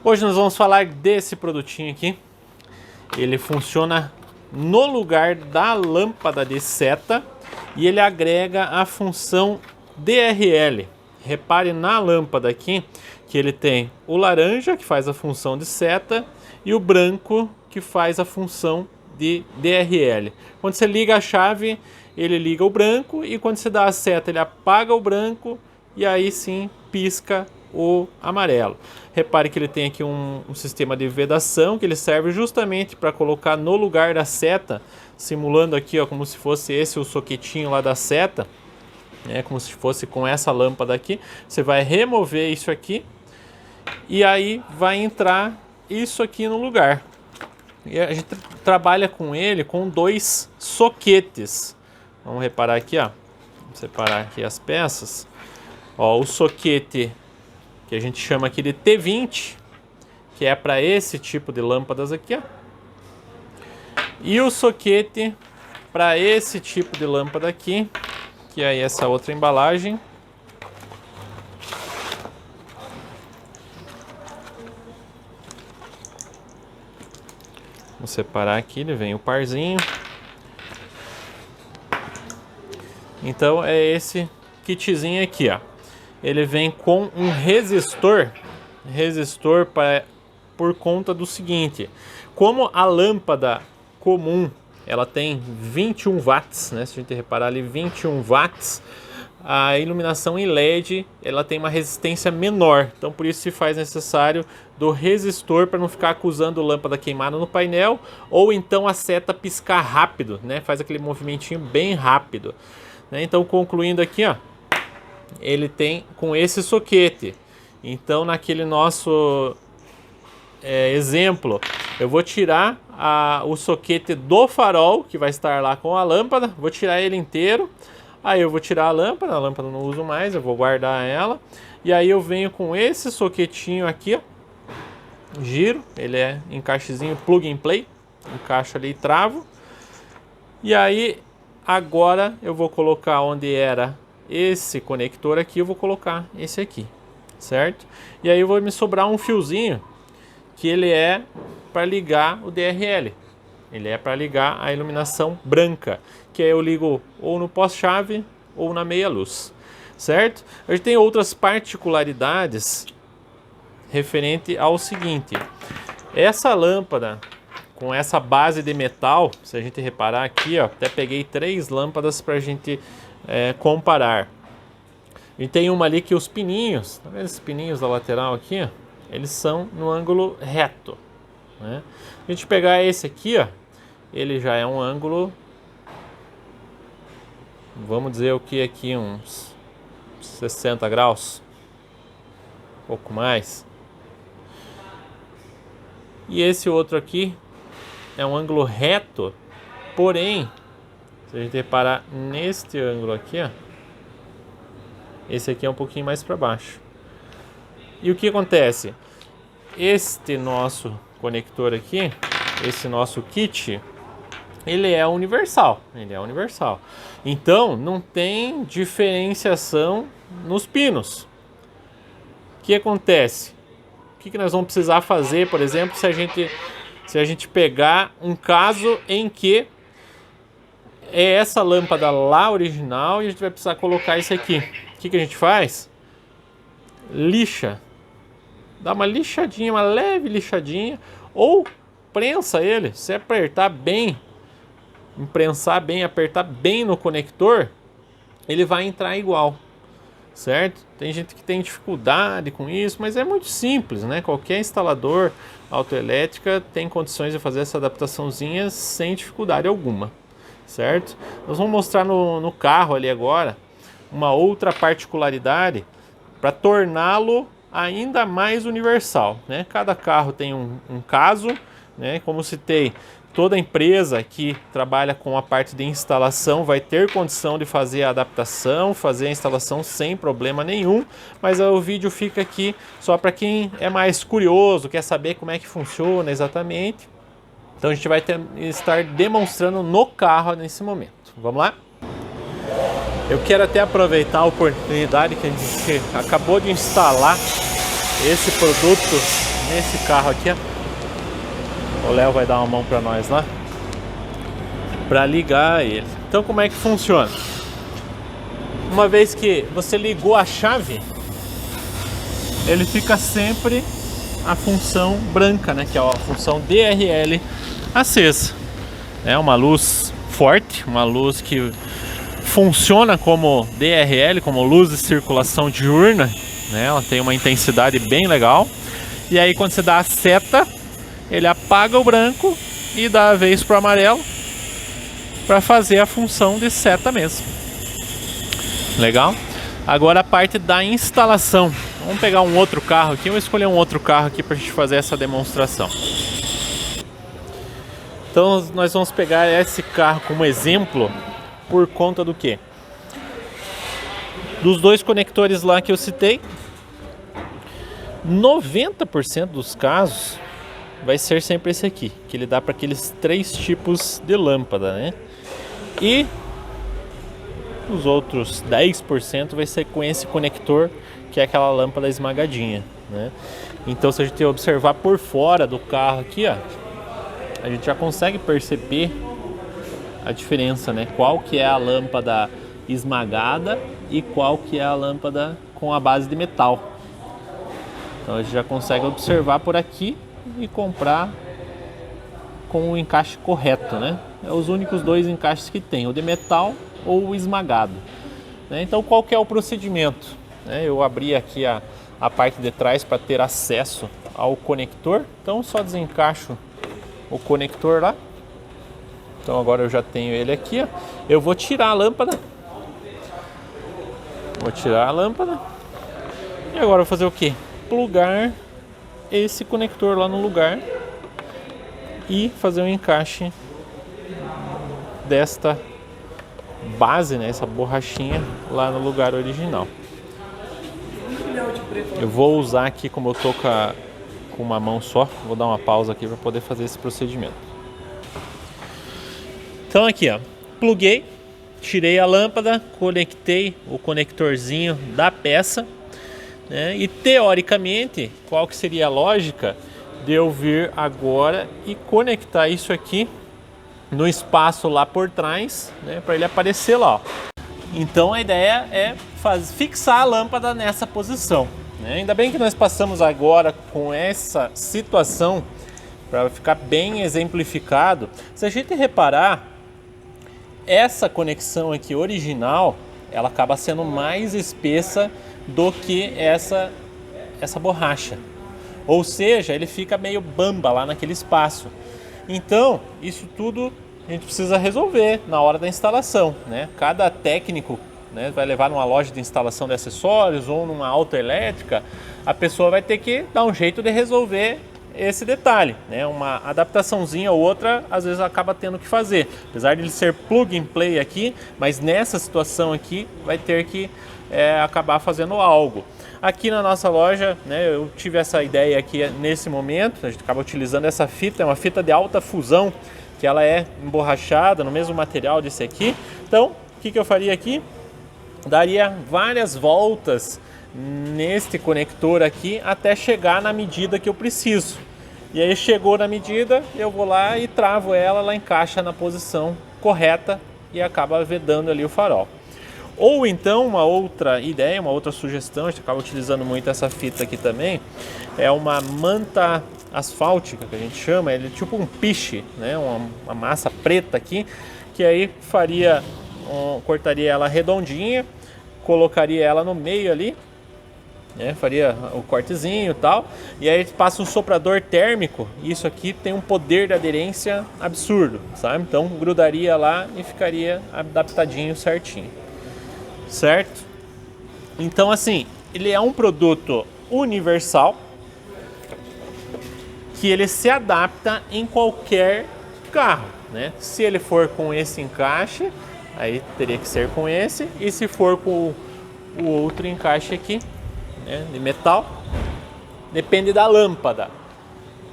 Hoje nós vamos falar desse produtinho aqui. Ele funciona no lugar da lâmpada de seta e ele agrega a função DRL. Repare na lâmpada aqui que ele tem o laranja, que faz a função de seta, e o branco, que faz a função de DRL. Quando você liga a chave, ele liga o branco, e quando você dá a seta, ele apaga o branco e aí sim pisca o amarelo. Repare que ele tem aqui um sistema de vedação que ele serve justamente para colocar no lugar da seta, simulando aqui, ó, como se fosse esse o soquetinho lá da seta, né, como se fosse com essa lâmpada aqui. Você vai remover isso aqui e aí vai entrar isso aqui no lugar. E a gente trabalha com ele com dois soquetes. Vamos reparar aqui, ó. Vamos separar aqui as peças. Ó, o soquete que a gente chama aqui de T20, que é para esse tipo de lâmpadas aqui, ó. E o soquete para esse tipo de lâmpada aqui, que é essa outra embalagem. Vamos separar aqui, ele vem o parzinho. Então é esse kitzinho aqui, ó. Ele vem com um resistor por conta do seguinte: como a lâmpada comum ela tem 21 watts, né? Se a gente reparar ali, 21 watts, a iluminação em LED ela tem uma resistência menor, então por isso se faz necessário do resistor para não ficar acusando lâmpada queimada no painel, ou então a seta piscar rápido, né? Faz aquele movimentinho bem rápido, né? Então, concluindo aqui, ó, ele tem com esse soquete. Então, naquele nosso exemplo, eu vou tirar o soquete do farol, que vai estar lá com a lâmpada, vou tirar ele inteiro. Aí eu vou tirar a lâmpada eu não uso mais, eu vou guardar ela. E aí eu venho com esse soquetinho aqui, ó, giro, ele é encaixezinho plug and play, encaixo ali e travo. E aí agora eu vou colocar onde era esse conector aqui, eu vou colocar esse aqui, certo? E aí vai me sobrar um fiozinho que ele é para ligar o DRL. Ele é para ligar a iluminação branca, que aí eu ligo ou no pós-chave ou na meia-luz, certo? A gente tem outras particularidades referente ao seguinte: essa lâmpada com essa base de metal, se a gente reparar aqui, ó, até peguei 3 lâmpadas para a gente comparar. E tem uma ali que os pininhos, tá vendo esses pininhos da lateral aqui, ó, eles são no ângulo reto, né? A gente pegar esse aqui, ó, ele já é um ângulo, vamos dizer o que aqui, uns 60 graus, um pouco mais. E esse outro aqui é um ângulo reto, porém, se a gente reparar neste ângulo aqui, ó, esse aqui é um pouquinho mais para baixo. E o que acontece? Este nosso conector aqui, esse nosso kit, ele é universal. Então, não tem diferenciação nos pinos. O que acontece? O que nós vamos precisar fazer, por exemplo, se a gente pegar um caso em que é essa lâmpada lá original e a gente vai precisar colocar isso aqui. O que a gente faz? Lixa. Dá uma lixadinha, uma leve lixadinha, ou prensa ele. Se apertar bem, imprensar bem, apertar bem no conector, ele vai entrar igual, certo? Tem gente que tem dificuldade com isso, mas é muito simples, né? Qualquer instalador autoelétrica tem condições de fazer essa adaptaçãozinha sem dificuldade alguma, certo? Nós vamos mostrar no carro ali agora uma outra particularidade para torná-lo ainda mais universal, né? Cada carro tem um caso, né? Como citei, toda empresa que trabalha com a parte de instalação vai ter condição de fazer a adaptação, fazer a instalação sem problema nenhum, mas o vídeo fica aqui só para quem é mais curioso, quer saber como é que funciona exatamente. Então a gente vai estar demonstrando no carro nesse momento. Vamos lá? Eu quero até aproveitar a oportunidade que a gente acabou de instalar esse produto nesse carro aqui, ó. O Léo vai dar uma mão para nós lá, para ligar ele. Então como é que funciona? Uma vez que você ligou a chave, ele fica sempre a função branca, né, que é a função DRL acesa. É uma luz forte, uma luz que funciona como DRL, como luz de circulação diurna, né? Ela tem uma intensidade bem legal. E aí quando você dá a seta, ele apaga o branco e dá a vez pro amarelo para fazer a função de seta mesmo. Legal? Agora a parte da instalação. Vamos pegar um outro carro aqui. Eu vou escolher um outro carro aqui para a gente fazer essa demonstração. Então nós vamos pegar esse carro como exemplo por conta do quê? Dos dois conectores lá que eu citei, 90% dos casos vai ser sempre esse aqui, que ele dá para aqueles 3 tipos de lâmpada, né? E os outros 10% vai ser com esse conector, que é aquela lâmpada esmagadinha, né? Então se a gente observar por fora do carro aqui, ó, a gente já consegue perceber a diferença, né? Qual que é a lâmpada esmagada e qual que é a lâmpada com a base de metal. Então a gente já consegue observar por aqui e comprar com o encaixe correto, né? É os únicos 2 encaixes que tem, o de metal ou o esmagado, né? Então qual que é o procedimento? Eu abri aqui a parte de trás para ter acesso ao conector, então só desencaixo o conector lá. Então agora eu já tenho ele aqui, ó. Eu vou tirar a lâmpada. E agora eu vou fazer o que? Plugar esse conector lá no lugar e fazer um encaixe desta base, né, essa borrachinha lá no lugar original. Eu vou usar aqui, como eu tô com uma mão só, vou dar uma pausa aqui para poder fazer esse procedimento. Então aqui, ó, pluguei, tirei a lâmpada, conectei o conectorzinho da peça, né? E teoricamente, qual que seria a lógica de eu vir agora e conectar isso aqui no espaço lá por trás, né, para ele aparecer lá, ó. Então a ideia é fixar a lâmpada nessa posição, né? Ainda bem que nós passamos agora com essa situação para ficar bem exemplificado. Se a gente reparar, essa conexão aqui original, ela acaba sendo mais espessa do que essa borracha. Ou seja, ele fica meio bamba lá naquele espaço. Então, isso tudo a gente precisa resolver na hora da instalação, né? Cada técnico, né, vai levar numa loja de instalação de acessórios ou numa autoelétrica, a pessoa vai ter que dar um jeito de resolver esse detalhe, né? Uma adaptaçãozinha ou outra, às vezes acaba tendo que fazer, apesar de ele ser plug and play aqui, mas nessa situação aqui vai ter que acabar fazendo algo. Aqui na nossa loja, né, eu tive essa ideia aqui nesse momento, a gente acaba utilizando essa fita, é uma fita de alta fusão, que ela é emborrachada no mesmo material desse aqui. Então, o que eu faria aqui? Daria várias voltas neste conector aqui até chegar na medida que eu preciso. E aí chegou na medida, eu vou lá e travo ela encaixa na posição correta e acaba vedando ali o farol. Ou então uma outra ideia, uma outra sugestão, a gente acaba utilizando muito essa fita aqui também, é uma manta asfáltica, que a gente chama, ele é tipo um piche, né? Uma massa preta aqui, que aí cortaria ela redondinha, colocaria ela no meio ali, né? Faria o cortezinho e tal, e aí passa um soprador térmico, e isso aqui tem um poder de aderência absurdo, sabe? Então grudaria lá e ficaria adaptadinho certinho, certo? Então assim, ele é um produto universal, que ele se adapta em qualquer carro, né? Se ele for com esse encaixe, aí teria que ser com esse, e se for com o outro encaixe aqui, né, de metal, depende da lâmpada,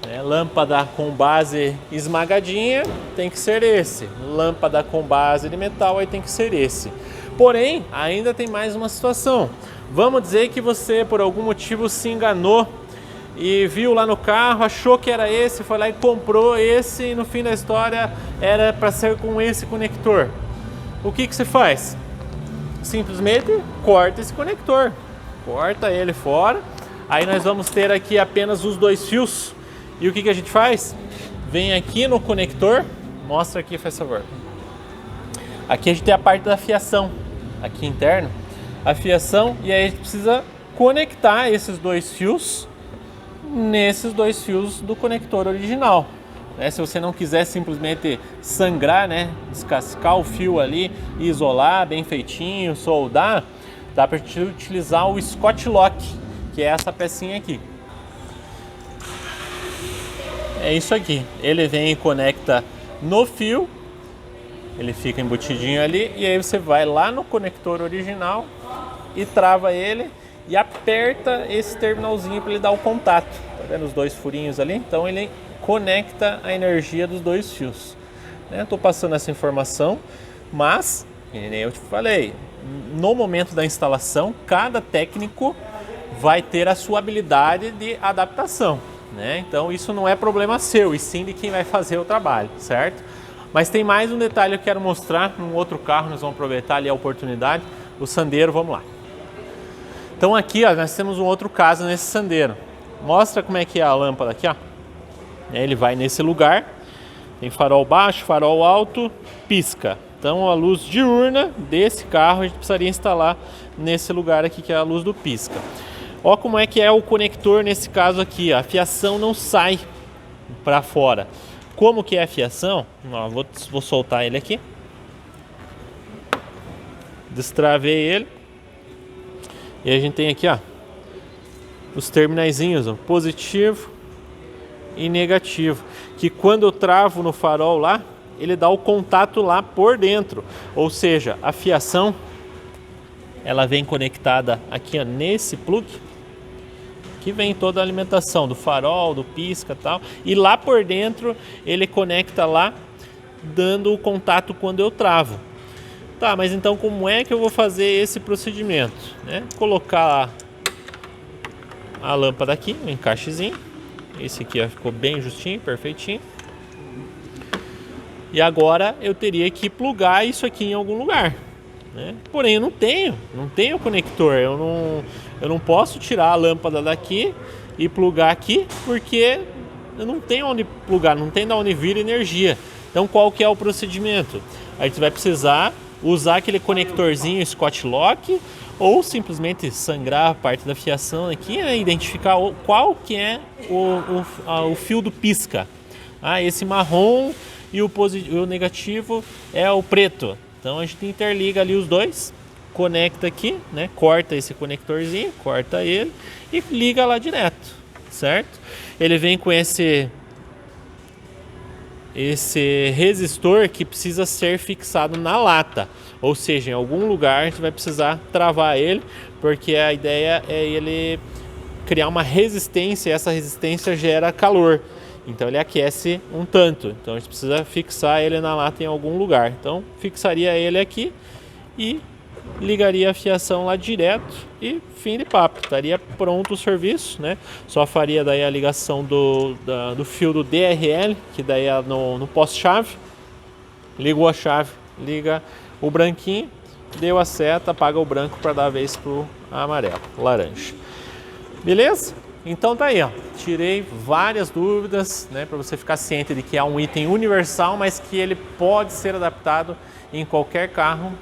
né? Lâmpada com base esmagadinha tem que ser esse, lâmpada com base de metal aí tem que ser esse. Porém, ainda tem mais uma situação. Vamos dizer que você por algum motivo se enganou e viu lá no carro, achou que era esse, foi lá e comprou esse, e no fim da história era para ser com esse conector. O que você faz? Simplesmente corta esse conector, corta ele fora. Aí nós vamos ter aqui apenas os 2 fios. E o que a gente faz? Vem aqui no conector, mostra aqui, faz favor. Aqui a gente tem a parte da fiação, aqui interno, a fiação, e aí a gente precisa conectar esses 2 fios nesses 2 fios do conector original. Se você não quiser simplesmente sangrar, né, descascar o fio ali, isolar bem feitinho, soldar, dá para utilizar o Scott Lock, que é essa pecinha aqui. É isso aqui, ele vem e conecta no fio, ele fica embutidinho ali, e aí você vai lá no conector original e trava ele e aperta esse terminalzinho para ele dar o contato. Tá vendo os 2 furinhos ali? Então ele conecta a energia dos 2 fios. Estou passando essa informação, mas, como eu te falei, no momento da instalação, cada técnico vai ter a sua habilidade de adaptação. Então isso não é problema seu, e sim de quem vai fazer o trabalho, certo? Mas tem mais um detalhe que eu quero mostrar num outro carro, nós vamos aproveitar ali a oportunidade, o Sandero, vamos lá. Então aqui, ó, nós temos um outro caso nesse Sandero. Mostra como é que é a lâmpada aqui, ó. Ele vai nesse lugar, tem farol baixo, farol alto, pisca. Então a luz diurna desse carro a gente precisaria instalar nesse lugar aqui, que é a luz do pisca. Ó como é que é o conector nesse caso aqui, ó. A fiação não sai para fora. Como que é a fiação? Ó, vou soltar ele aqui. Destravei ele. E a gente tem aqui, ó, os terminaizinhos, ó, positivo e negativo, que quando eu travo no farol lá, ele dá o contato lá por dentro, ou seja, a fiação ela vem conectada aqui, ó, nesse plug, que vem toda a alimentação do farol, do pisca e tal, e lá por dentro ele conecta lá, dando o contato quando eu travo. Tá, mas então como é que eu vou fazer esse procedimento? Colocar a lâmpada aqui, um encaixezinho. Esse aqui ó, ficou bem justinho, perfeitinho. E agora eu teria que plugar isso aqui em algum lugar. Porém eu não tenho conector. Eu não posso tirar a lâmpada daqui e plugar aqui, porque eu não tenho onde plugar, não tem de onde vir energia. Então qual que é o procedimento? A gente vai precisar usar aquele conectorzinho Scott Lock, ou simplesmente sangrar a parte da fiação aqui, identificar qual que é o fio do pisca. Esse marrom e o negativo é o preto. Então a gente interliga ali os dois, conecta aqui, corta esse conectorzinho, corta ele e liga lá direto, certo? Ele vem com esse resistor que precisa ser fixado na lata, ou seja, em algum lugar a gente vai precisar travar ele, porque a ideia é ele criar uma resistência, e essa resistência gera calor, então ele aquece um tanto, então a gente precisa fixar ele na lata em algum lugar. Então fixaria ele aqui e ligaria a fiação lá direto e fim de papo, estaria pronto o serviço, Só faria daí a ligação do fio do DRL, que daí é no poste-chave, ligou a chave, liga o branquinho, deu a seta, apaga o branco para dar a vez pro amarelo, laranja. Beleza? Então tá aí, ó. Tirei várias dúvidas, para você ficar ciente de que é um item universal, mas que ele pode ser adaptado em qualquer carro.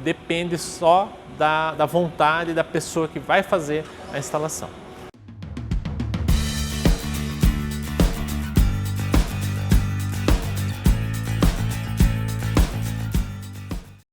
Depende só da vontade da pessoa que vai fazer a instalação.